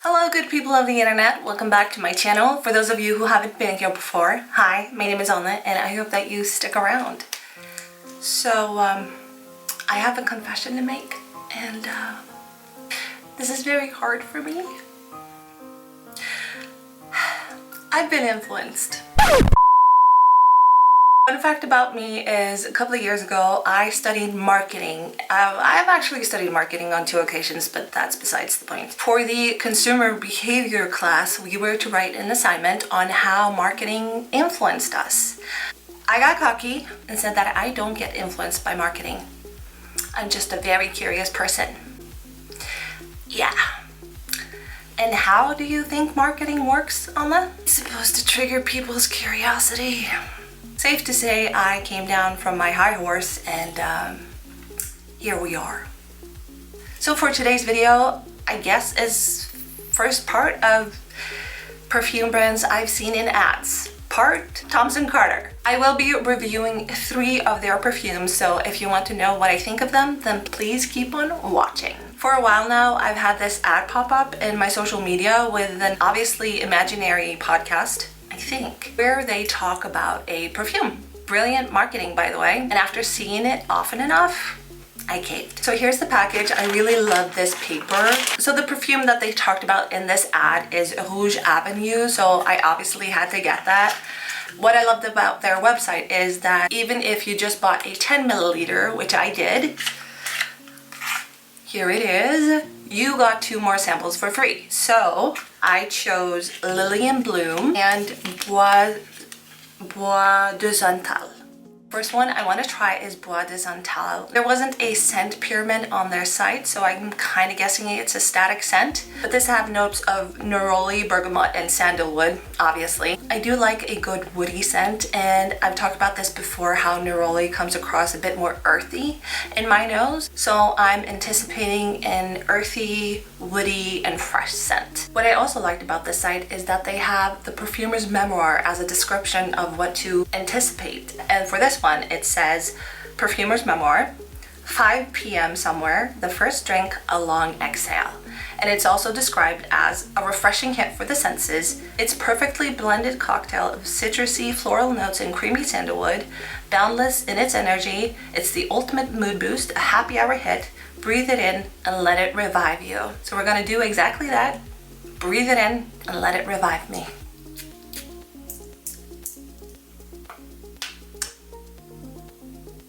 Hello good people of the internet, welcome back to my channel. For those of you who haven't been here before, hi, my name is Anna and I hope that you stick around. So I have a confession to make and this is very hard for me. I've been influenced. Fun fact about me is a couple of years ago I studied marketing. I've actually studied marketing on 2 occasions, but that's besides the point. For the consumer behavior class, we were to write an assignment on how marketing influenced us. I got cocky and said that I don't get influenced by marketing. I'm just a very curious person. Yeah. And how do you think marketing works, Anna? It's supposed to trigger people's curiosity. Safe to say I came down from my high horse and here we are. So for today's video, I guess is first part of perfume brands I've seen in ads. Part Thomson Carter. I will be reviewing 3 of their perfumes, so if you want to know what I think of them, then please keep on watching. For a while now, I've had this ad pop up in my social media with an obviously imaginary podcast, I think, where they talk about a perfume. Brilliant marketing, by the way. And after seeing it often enough, I caved. So here's the package. I really love this paper. So the perfume that they talked about in this ad is Rouge Avenue. So I obviously had to get that. What I loved about their website is that even if you just bought a 10 milliliter, which I did, here it is, you got 2 more samples for free. So I chose Lily and Bloom and Bois de Santal. First one I want to try is Bois de Santal. There wasn't a scent pyramid on their site, so I'm kind of guessing it's a static scent. But this have notes of neroli, bergamot, and sandalwood, obviously. I do like a good woody scent, and I've talked about this before, how neroli comes across a bit more earthy in my nose. So I'm anticipating an earthy, woody, and fresh scent. What I also liked about this site is that they have the perfumer's memoir as a description of what to anticipate. And for this one, it says, perfumer's memoir, 5 p.m. somewhere, the first drink, a long exhale. And it's also described as a refreshing hit for the senses. It's perfectly blended cocktail of citrusy floral notes and creamy sandalwood, boundless in its energy. It's the ultimate mood boost, a happy hour hit. Breathe it in and let it revive you. So we're gonna do exactly that. Breathe it in and let it revive me.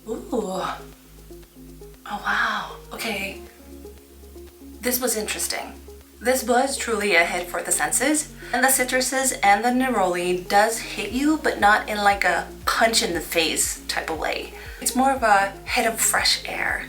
Ooh. Oh wow. Okay. This was interesting. This was truly a hit for the senses. And the citruses and the neroli does hit you, but not in like a punch in the face type of way. It's more of a hit of fresh air.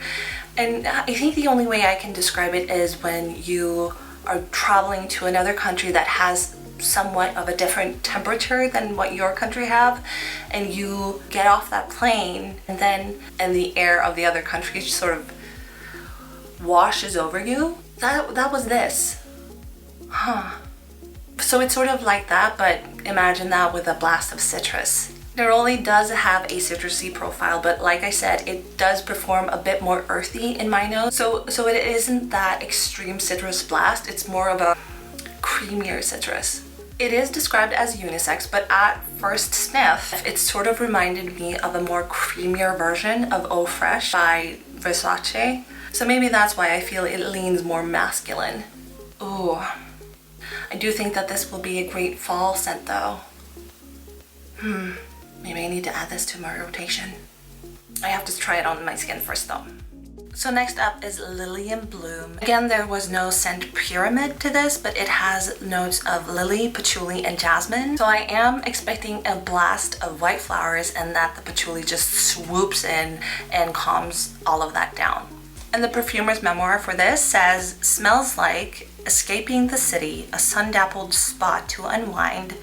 And I think the only way I can describe it is when you are traveling to another country that has somewhat of a different temperature than what your country have, and you get off that plane and the air of the other country sort of washes over you. That was this. Huh. So it's sort of like that, but imagine that with a blast of citrus. Neroli does have a citrusy profile, but like I said, it does perform a bit more earthy in my nose. So it isn't that extreme citrus blast, it's more of a creamier citrus. It is described as unisex, but at first sniff, it sort of reminded me of a more creamier version of Eau Fraiche by Versace. So maybe that's why I feel it leans more masculine. Ooh, I do think that this will be a great fall scent though. Maybe I need to add this to my rotation. I have to try it on my skin first though. So next up is Lily and Bloom. Again, there was no scent pyramid to this, but it has notes of lily, patchouli, and jasmine. So I am expecting a blast of white flowers and that the patchouli just swoops in and calms all of that down. And the perfumer's memoir for this says, smells like escaping the city, a sun-dappled spot to unwind,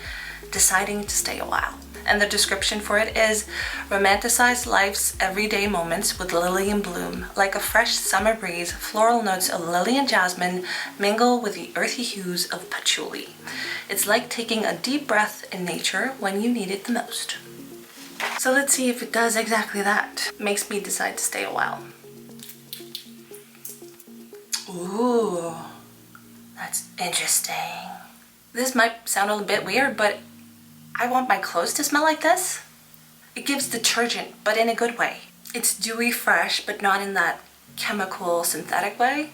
deciding to stay a while. And the description for it is, romanticize life's everyday moments with Lily and Bloom. Like a fresh summer breeze, floral notes of lily and jasmine mingle with the earthy hues of patchouli. It's like taking a deep breath in nature when you need it the most. So let's see if it does exactly that. Makes me decide to stay a while. Ooh, That's interesting. This might sound a little bit weird, but I want my clothes to smell like this. It gives detergent, but in a good way. It's dewy fresh, but not in that chemical synthetic way.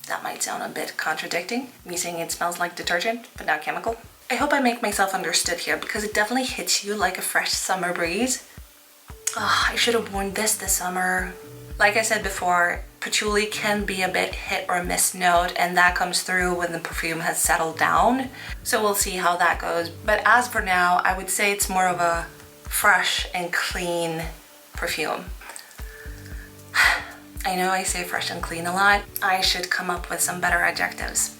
That might sound a bit contradicting, me saying it smells like detergent, but not chemical. I hope I make myself understood here because it definitely hits you like a fresh summer breeze. Oh, I should have worn this summer. Like I said before, patchouli can be a bit hit or miss note, and that comes through when the perfume has settled down. So we'll see how that goes. But as for now, I would say it's more of a fresh and clean perfume. I know I say fresh and clean a lot. I should come up with some better adjectives.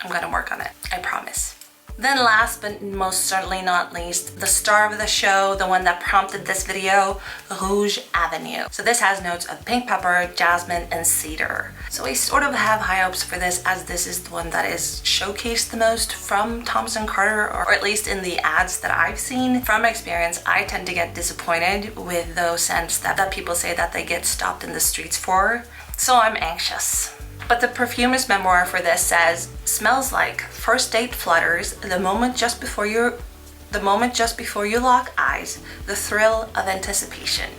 I'm gonna work on it, I promise. Then last but most certainly not least, the star of the show, the one that prompted this video, Rouge Avenue. So this has notes of pink pepper, jasmine, and cedar. So I sort of have high hopes for this as this is the one that is showcased the most from Thomson Carter, or at least in the ads that I've seen. From experience, I tend to get disappointed with those scents that people say that they get stopped in the streets for. So I'm anxious. But the perfumer's memoir for this says, smells like first date flutters, the moment just before you lock eyes, the thrill of anticipation.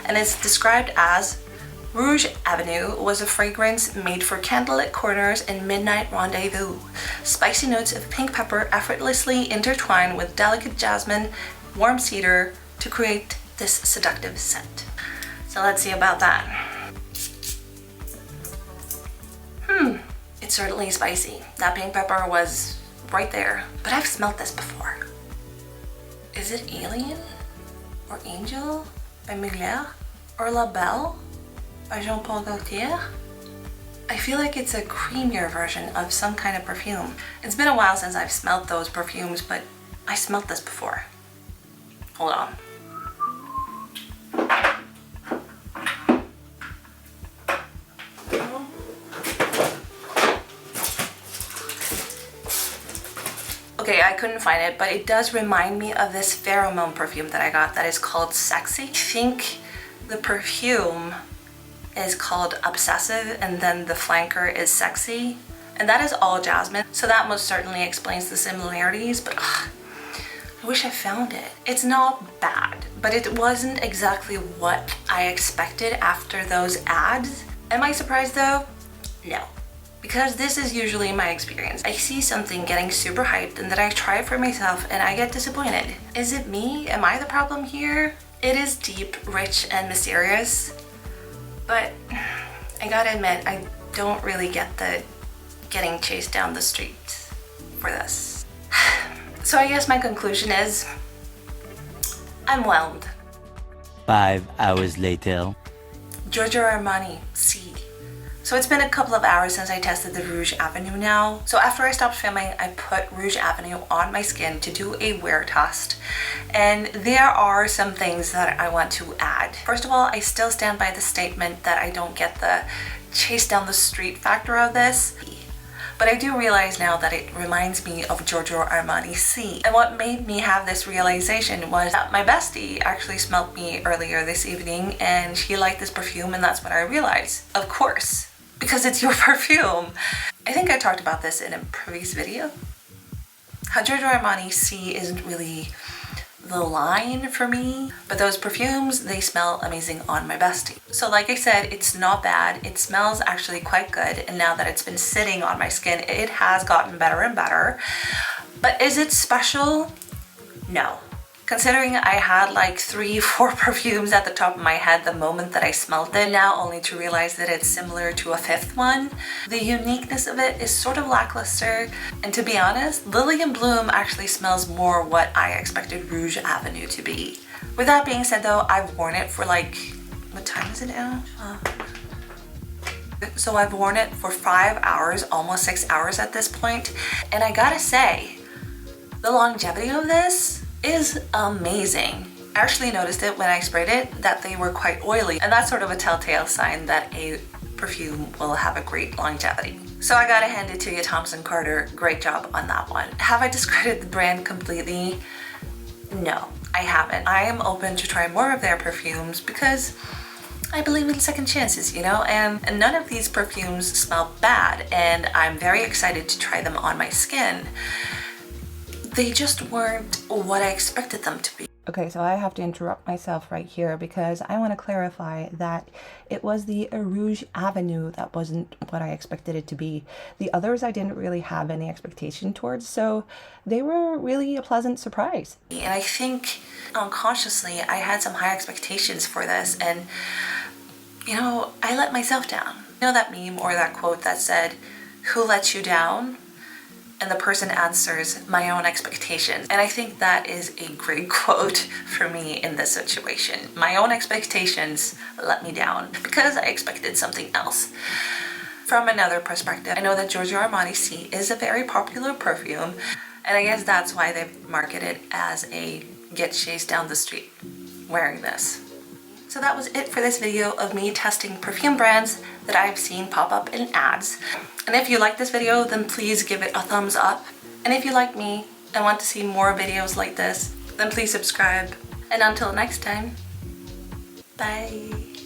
And it's described as, Rouge Avenue was a fragrance made for candlelit corners and midnight rendezvous. Spicy notes of pink pepper effortlessly intertwine with delicate jasmine, warm cedar to create this seductive scent. So let's see about that. It's certainly spicy. That pink pepper was right there, but I've smelled this before. Is it Alien? Or Angel? By Mugler? Or La Belle? By Jean-Paul Gaultier? I feel like it's a creamier version of some kind of perfume. It's been a while since I've smelled those perfumes, but I smelled this before. Hold on. Okay, I couldn't find it, but it does remind me of this pheromone perfume that I got that is called Sexy. I think the perfume is called Obsessive and then the flanker is Sexy. And that is all jasmine, so that most certainly explains the similarities, but I wish I found it. It's not bad, but it wasn't exactly what I expected after those ads. Am I surprised though? No. Because this is usually my experience. I see something getting super hyped and then I try it for myself and I get disappointed. Is it me? Am I the problem here? It is deep, rich, and mysterious, but I gotta admit, I don't really get the getting chased down the street for this. So I guess my conclusion is, I'm whelmed. 5 hours later. Giorgio Armani, C. So it's been a couple of hours since I tested the Rouge Avenue now. So after I stopped filming, I put Rouge Avenue on my skin to do a wear test. And there are some things that I want to add. First of all, I still stand by the statement that I don't get the chase down the street factor of this. But I do realize now that it reminds me of Giorgio Armani C. And what made me have this realization was that my bestie actually smelled me earlier this evening and she liked this perfume, and that's when I realized, of course, because it's your perfume. I think I talked about this in a previous video. How Giorgio Armani C isn't really the line for me, but those perfumes, they smell amazing on my bestie. So like I said, it's not bad. It smells actually quite good, and now that it's been sitting on my skin, it has gotten better and better. But is it special? No. Considering I had like 3-4 perfumes at the top of my head the moment that I smelled it, now only to realize that it's similar to a 5th one, the uniqueness of it is sort of lackluster. And to be honest, Lily and Bloom actually smells more what I expected Rouge Avenue to be. With that being said though, I've worn it for like, what time is it now? So I've worn it for 5 hours, almost 6 hours at this point, and I gotta say, the longevity of this is amazing. I actually noticed it when I sprayed it that they were quite oily, and that's sort of a telltale sign that a perfume will have a great longevity. So I gotta hand it to you, Thomson Carter. Great job on that one. Have I discredited the brand completely? No, I haven't. I am open to try more of their perfumes because I believe in second chances, you know, and none of these perfumes smell bad, and I'm very excited to try them on my skin. They just weren't what I expected them to be. Okay, so I have to interrupt myself right here because I want to clarify that it was the Rouge Avenue that wasn't what I expected it to be. The others I didn't really have any expectation towards, so they were really a pleasant surprise. And I think unconsciously I had some high expectations for this, and you know, I let myself down. You know that meme or that quote that said, "Who let you down?" And the person answers, "My own expectations." And I think that is a great quote for me in this situation. My own expectations let me down because I expected something else. From another perspective, I know that Giorgio Armani C is a very popular perfume, and I guess that's why they market it as a get chased down the street wearing this. So that was it for this video of me testing perfume brands that I've seen pop up in ads. And if you like this video, then please give it a thumbs up. And if you like me and want to see more videos like this, then please subscribe. And until next time, bye.